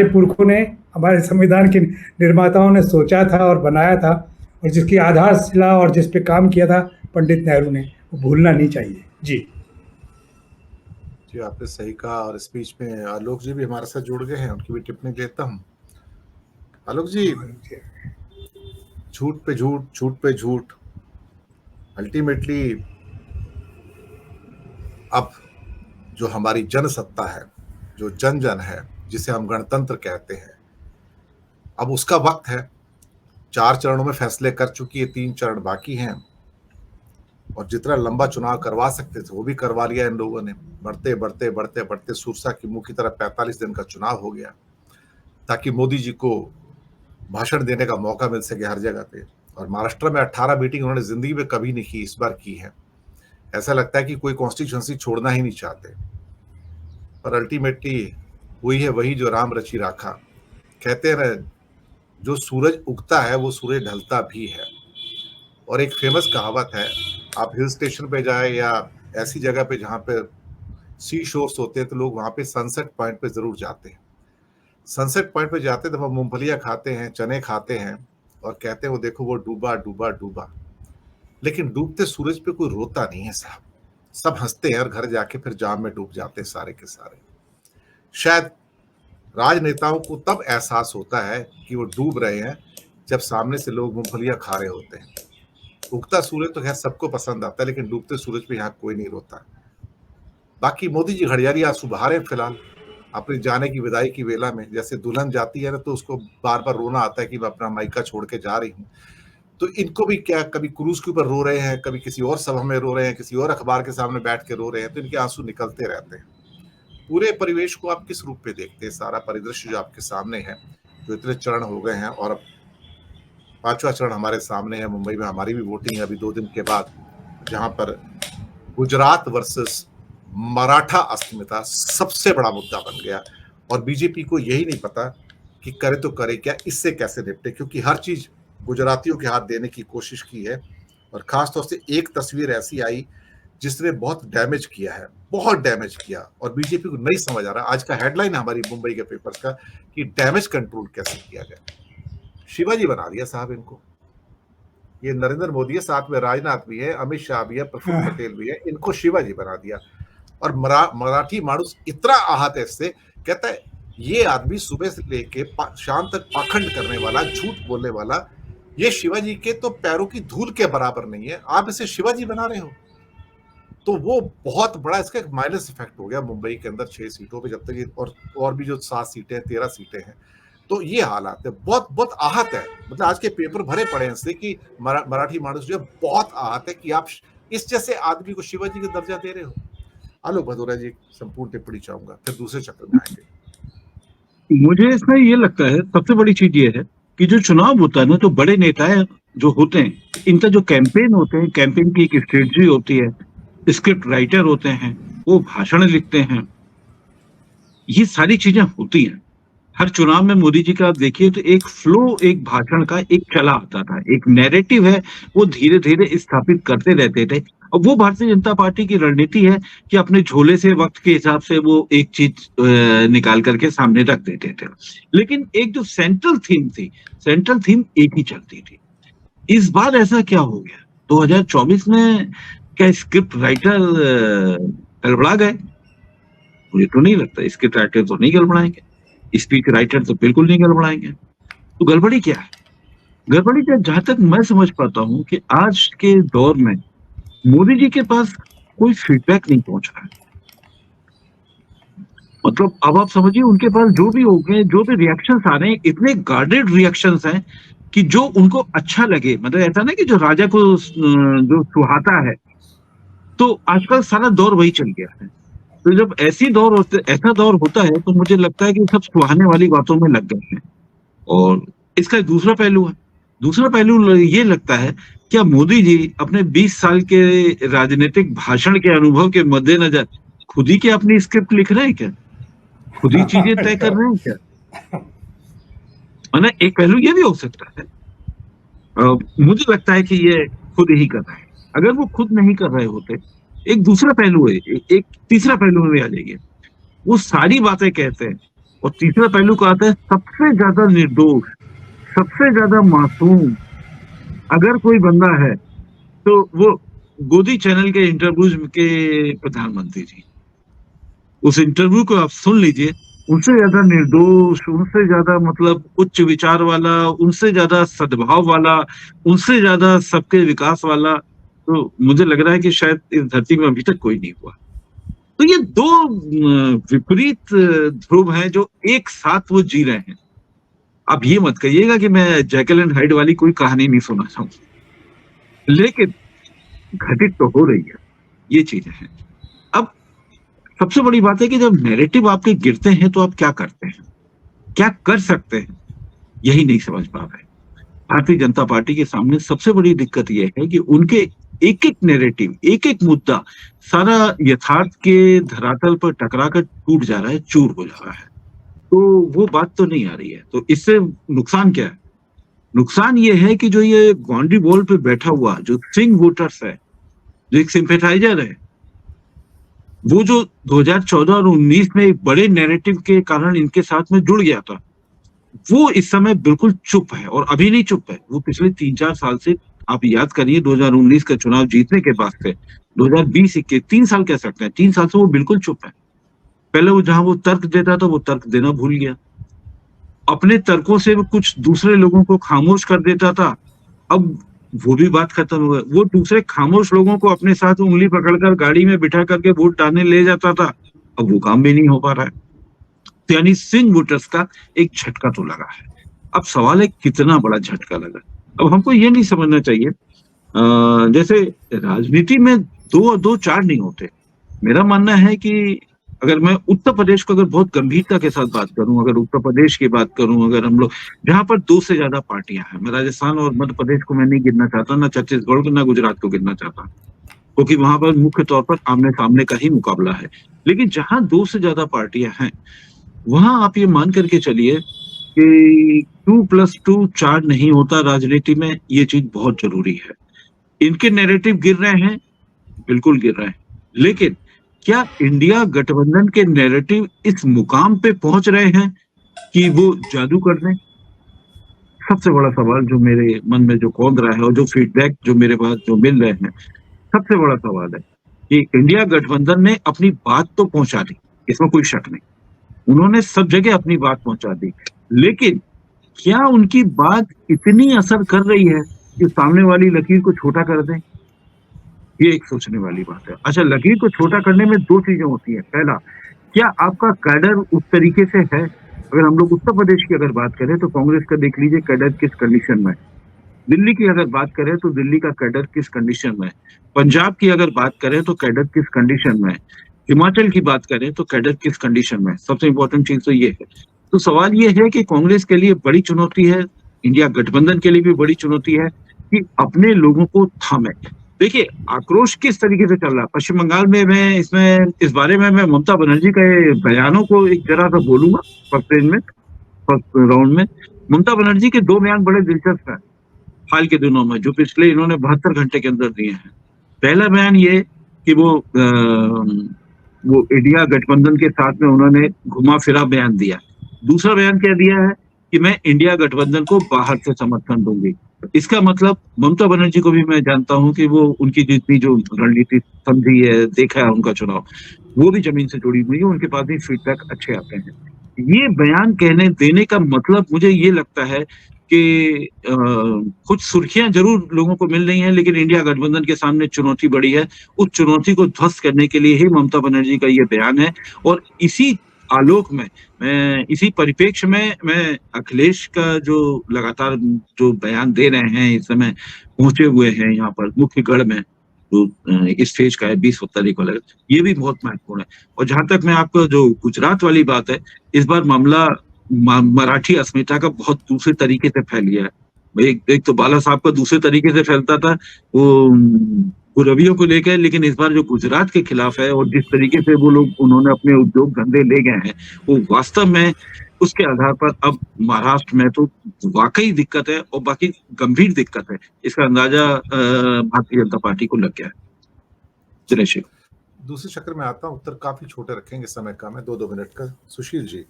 पुरखों ने, हमारे संविधान के निर्माताओं ने सोचा था और बनाया था, और जिसकी आधारशिला और जिस पे काम किया था पंडित नेहरू ने, वो भूलना नहीं चाहिए। जी जी, आपने सही कहा। और स्पीच में आलोक जी भी हमारे साथ जुड़ गए हैं, उनकी भी टिप्पणी लेता हूँ। आलोक जी, झूठ पे झूठ, झूठ पे झूठ, अल्टीमेटली अब जो हमारी जनसत्ता है, जो जन जन है, जिसे हम गणतंत्र कहते हैं, अब उसका वक्त है। 4 चरणों में फैसले कर चुकी है, 3 चरण बाकी हैं, और जितना लंबा चुनाव करवा सकते थे वो भी करवा लिया इन लोगों ने। बढ़ते बढ़ते बढ़ते बढ़ते सुरसा की मुंह की तरह 45 दिन का चुनाव हो गया, ताकि मोदी जी को भाषण देने का मौका मिल सके हर जगह पे। और महाराष्ट्र में 18 मीटिंग उन्होंने जिंदगी में कभी नहीं की, इस बार की है। ऐसा लगता है कि कोई कॉन्स्टिट्यूंसी छोड़ना ही नहीं चाहते, पर अल्टीमेटली हुई है वही जो राम रचि राखा। कहते हैं जो सूरज उगता है वो सूरज ढलता भी है। और एक फेमस कहावत है, आप हिल स्टेशन पे जाए या ऐसी जगह पे जहाँ पे सी शोर्स होते हैं, तो लोग वहाँ पे सनसेट पॉइंट पे जरूर जाते हैं। सनसेट पॉइंट पे जाते हैं तो वह मूंगफलियां खाते हैं, चने खाते हैं, और कहते हैं वो देखो वो डूबा डूबा डूबा। लेकिन डूबते सूरज पे कोई रोता नहीं है साहब, सब हंसते हैं और घर जाके फिर जाम में डूब जाते हैं सारे के सारे। शायद राजनेताओं को तब एहसास होता है कि वो डूब रहे हैं जब सामने से लोग मूंगफलियां खा रहे होते हैं। उगता सूरज तो खैर सबको पसंद आता है, लेकिन डूबते सूरज पे यहाँ कोई नहीं रोता। बाकी मोदी जी घड़ियाली आंसू बहा रहे हैं फिलहाल अपनी जाने की विदाई की वेला में। जैसे दुल्हन जाती है ना, तो उसको बार बार रोना आता है कि मैं अपना मायका छोड़ के जा रही हूँ। तो इनको भी क्या, कभी क्रूज के ऊपर रो रहे हैं, कभी किसी और सभा में रो रहे हैं, किसी और अखबार के सामने बैठ के रो रहे हैं, तो इनके आंसू निकलते रहते हैं। पूरे परिवेश को आप किस रूप में देखते हैं? सारा परिदृश्य जो आपके सामने है, जो इतने चरण हो गए हैं, और अब 5वां चरण हमारे सामने है। मुंबई में हमारी भी वोटिंग है अभी 2 दिन के बाद, जहां पर गुजरात वर्सेस मराठा अस्मिता सबसे बड़ा मुद्दा बन गया। और बीजेपी को यही नहीं पता कि करे तो करे क्या, इससे कैसे निपटे, क्योंकि हर चीज गुजरातियों के हाथ देने की कोशिश की है। और खासतौर से एक तस्वीर ऐसी आई जिसने बहुत डैमेज किया है, बहुत डैमेज किया, और बीजेपी को नहीं समझ आ रहा। आज का हेडलाइन है हमारी मुंबई के पेपर्स का कि डैमेज कंट्रोल कैसे किया जाए। शिवाजी बना दिया साहब इनको। ये नरेंद्र मोदी है, साथ में राजनाथ भी है, अमित शाह भी है, प्रफुल्ल पटेल भी है, इनको शिवाजी बना दिया। और मराठी मानुस इतना आहत है इससे, कहता है ये आदमी सुबह से लेके शाम तक पाखंड करने वाला, झूठ बोलने वाला, ये शिवाजी के तो पैरों की धूल के बराबर नहीं है, आप इसे शिवाजी बना रहे हो। तो वो बहुत बड़ा इसका एक माइनस इफेक्ट हो गया मुंबई के अंदर 6 सीटों पे, जब तक ये और भी जो 7 सीटें 13 सीटें हैं। तो ये हालात है, बहुत बहुत आहत है। मतलब आज के पेपर भरे पड़े हैं इससे कि मराठी मानुस जो है बहुत आहत है कि आप इस जैसे आदमी को शिवाजी का दर्जा दे रहे हो। आलोक भदौरिया जी संपूर्ण टिप्पणी चाहूंगा, फिर दूसरे चक्र में आएंगे। मुझे इसमें ये लगता है सबसे बड़ी चीज ये है कि जो चुनाव होता है ना, जो बड़े नेता जो होते हैं, इनका जो कैंपेन होते हैं, कैंपेन की एक स्ट्रेटजी होती है, स्क्रिप्ट राइटर होते हैं, वो भाषण लिखते हैं, ये सारी चीजें होती हैं। हर चुनाव में मोदी जी का आप देखिए तो एक फ्लो, एक भाषण का एक चला आता था, एक नैरेटिव है, वो धीरे धीरे स्थापित करते रहते थे। अब वो भारतीय जनता पार्टी की रणनीति है कि अपने झोले से वक्त के हिसाब से वो एक चीज निकाल करके सामने रख देते थे। लेकिन एक जो सेंट्रल थीम थी, सेंट्रल थीम एक ही चलती थी। इस बार ऐसा क्या हो गया? 2024 में क्या स्क्रिप्ट राइटर गड़बड़ा गए? मुझे तो नहीं लगता। स्क्रिप्ट राइटर तो नहीं गड़बड़ाएंगे, स्पीच राइटर तो बिल्कुल नहीं गड़बड़ाएंगे। तो गड़बड़ी क्या है? गड़बड़ी क्या, जहां तक मैं समझ पाता हूं कि आज के दौर में मोदी जी के पास कोई फीडबैक नहीं पहुंच रहा है। मतलब अब आप समझिए, उनके पास जो भी हो गए, जो भी रिएक्शंस आ रहे हैं, इतने गार्डेड रिएक्शंस हैं कि जो उनको अच्छा लगे, मतलब ऐसा ना कि जो राजा को जो सुहाता है, तो आजकल सारा दौर वही चल गया है। तो जब ऐसा दौर होता है, तो मुझे लगता है कि सब सुहाने वाली बातों में लग गए हैं। और इसका दूसरा पहलू है, दूसरा पहलू ये लगता है, क्या मोदी जी अपने 20 साल के राजनीतिक भाषण के अनुभव के मद्देनजर खुद ही क्या अपनी स्क्रिप्ट लिख रहे हैं क्या? खुद ही चीजें तय कर रहे हैं क्या? मतलब एक पहलू ये भी हो सकता है। मुझे लगता है कि ये खुद ही कर रहे हैं। अगर वो खुद नहीं कर रहे होते, एक दूसरा पहलू है, एक तीसरा पहलू में भी आ जाइए, वो सारी बातें कहते हैं और तीसरा पहलू का आता है सबसे ज्यादा निर्दोष, सबसे ज्यादा मासूम अगर कोई बंदा है तो वो गोदी चैनल के इंटरव्यूज के प्रधानमंत्री जी। उस इंटरव्यू को आप सुन लीजिए, उनसे ज्यादा निर्दोष, उनसे ज्यादा मतलब उच्च विचार वाला, उनसे ज्यादा सद्भाव वाला, उनसे ज्यादा सबके विकास वाला, तो मुझे लग रहा है कि शायद इस धरती में अभी तक कोई नहीं हुआ। तो ये दो विपरीत ध्रुव हैं जो एक साथ वो जी रहे हैं। आप ये मत कहिएगा कि मैं जैकल एंड हाइड वाली कोई कहानी नहीं सुना चाहूँ, लेकिन घटित तो हो रही है, ये चीजें हैं। अब सबसे बड़ी बात है कि जब नैरेटिव आपके गिरते हैं तो आप क्या करते हैं, क्या कर सकते हैं, यही नहीं समझ पा रहे। भारतीय जनता पार्टी के सामने सबसे बड़ी दिक्कत यह है कि उनके एक एक नैरेटिव, एक एक मुद्दा सारा यथार्थ के धरातल पर टकरा कर टूट जा रहा है, चूर हो जा रहा है। तो वो बात तो नहीं आ रही है। तो इससे नुकसान क्या है? नुकसान ये है कि जो ये बाउंड्री वॉल पे बैठा हुआ जो स्विंग वोटर्स है, जो एक सिंपैथाइजर है, वो जो 2014 और 19 में एक बड़े नैरेटिव के कारण इनके साथ में जुड़ गया था, वो इस समय बिल्कुल चुप है। और अभी नहीं चुप है, वो पिछले 3-4 साल से, आप याद करिए 2019 का चुनाव जीतने के बाद से 2020 के 3 साल कह सकते हैं, 3 साल से वो बिल्कुल चुप है। पहले वो जहां वो तर्क देता था वो तर्क देना भूल गया, अपने तर्कों से वो कुछ दूसरे लोगों को खामोश कर देता था, अब वो भी बात खत्म हो गई। वो दूसरे खामोश लोगों को अपने साथ उंगली पकड़कर गाड़ी में बिठा करके वोट डालने ले जाता था, अब वो काम भी नहीं हो पा रहा है। तो यानी स्विंग वोटर्स का एक झटका तो लगा है। अब सवाल है कितना बड़ा झटका लगा। अब हमको ये नहीं समझना चाहिए जैसे राजनीति में 2 और 2 4 नहीं होते। मेरा मानना है कि अगर मैं उत्तर प्रदेश को अगर बहुत गंभीरता के साथ बात करूं, अगर उत्तर प्रदेश की बात करूं, अगर हम लोग जहां पर 2 से ज्यादा पार्टियां हैं, मैं राजस्थान और मध्य प्रदेश को मैं नहीं गिनना चाहता, ना छत्तीसगढ़ को, ना गुजरात को गिनना चाहता, क्योंकि वहां पर मुख्य तौर पर आमने सामने का ही मुकाबला है। लेकिन जहां 2 से ज्यादा पार्टियां हैं, वहां आप ये मान करके चलिए कि 2+2 4 नहीं होता राजनीति में, ये चीज बहुत जरूरी है। इनके नैरेटिव गिर रहे हैं, बिल्कुल गिर रहे हैं, लेकिन क्या इंडिया गठबंधन के नैरेटिव इस मुकाम पे पहुंच रहे हैं कि वो जादू कर दें? सबसे बड़ा सवाल जो मेरे मन में जो कौंध रहा है और जो फीडबैक जो मेरे पास जो मिल रहे हैं, सबसे बड़ा सवाल है कि इंडिया गठबंधन ने अपनी बात तो पहुंचा दी, इसमें कोई शक नहीं, उन्होंने सब जगह अपनी बात पहुंचा दी, लेकिन क्या उनकी बात इतनी असर कर रही है कि सामने वाली लकीर को छोटा कर दें? ये एक सोचने वाली बात है। अच्छा, लकीर को छोटा करने में 2 चीजें होती है। पहला, क्या आपका कैडर उस तरीके से है? अगर हम लोग उत्तर प्रदेश की अगर बात करें तो कांग्रेस का देख लीजिए कैडर किस कंडीशन में है। दिल्ली की अगर बात करें तो दिल्ली का कैडर किस कंडीशन में है। पंजाब की अगर बात करें तो कैडर किस कंडीशन में है। हिमाचल की बात करें तो कैडर किस कंडीशन में है। सबसे इंपॉर्टेंट चीज तो ये है। तो सवाल ये है कि कांग्रेस के लिए बड़ी चुनौती है, इंडिया गठबंधन के लिए भी बड़ी चुनौती है कि अपने लोगों को थामे। देखिए, आक्रोश किस तरीके से चल रहा है पश्चिम बंगाल में, मैं इसमें इस बारे में मैं ममता बनर्जी के बयानों को एक जरा सा बोलूंगा फर्स्ट राउंड में। ममता बनर्जी के 2 बयान बड़े दिलचस्प हैं हाल के दिनों में, जो पिछले इन्होंने 72 घंटे के अंदर दिए हैं। पहला बयान ये कि वो इंडिया गठबंधन के साथ में उन्होंने घुमा फिरा बयान दिया। दूसरा बयान क्या दिया है कि मैं इंडिया गठबंधन को बाहर से समर्थन दूंगी। इसका मतलब ममता बनर्जी को भी मैं जानता हूं कि वो उनकी जितनी जो रणनीति समझी है, देखा है उनका चुनाव, वो भी जमीन से जुड़ी हुई है, उनके पास भी फीडबैक अच्छे आते हैं। ये बयान कहने देने का मतलब मुझे ये लगता है कि कुछ सुर्खियां जरूर लोगों को मिल रही हैं, लेकिन इंडिया गठबंधन के सामने चुनौती बड़ी है। उस चुनौती को ध्वस्त करने के लिए ही ममता बनर्जी का ये बयान है। और इसी आलोक में, मैं इसी परिप्रेक्ष्य में मैं अखिलेश का जो लगातार जो बयान दे रहे हैं, इस समय पहुंचे हुए हैं यहाँ पर मुख्य गढ़ में, जो इस फेज का है 20 तारीख वाला, ये भी बहुत महत्वपूर्ण है। और जहां तक मैं आपको जो गुजरात वाली बात है, इस बार मामला मराठी अस्मिता का बहुत दूसरे तरीके से फैल गया है। एक तो बाला साहब का दूसरे तरीके से फैलता था वो रवियों को लेकर, लेकिन इस बार जो गुजरात के खिलाफ है और जिस तरीके से वो लोग उन्होंने अपने उद्योग धंधे ले गए हैं, वो वास्तव में उसके आधार पर अब महाराष्ट्र में तो वाकई दिक्कत है और बाकी गंभीर दिक्कत है। इसका अंदाजा भारतीय जनता पार्टी को लग गया है। दिनेश, दूसरे चक्र में आता हूँ, उत्तर काफी छोटे रखेंगे, समय कम है, 2-2 मिनट का। सुशील जी।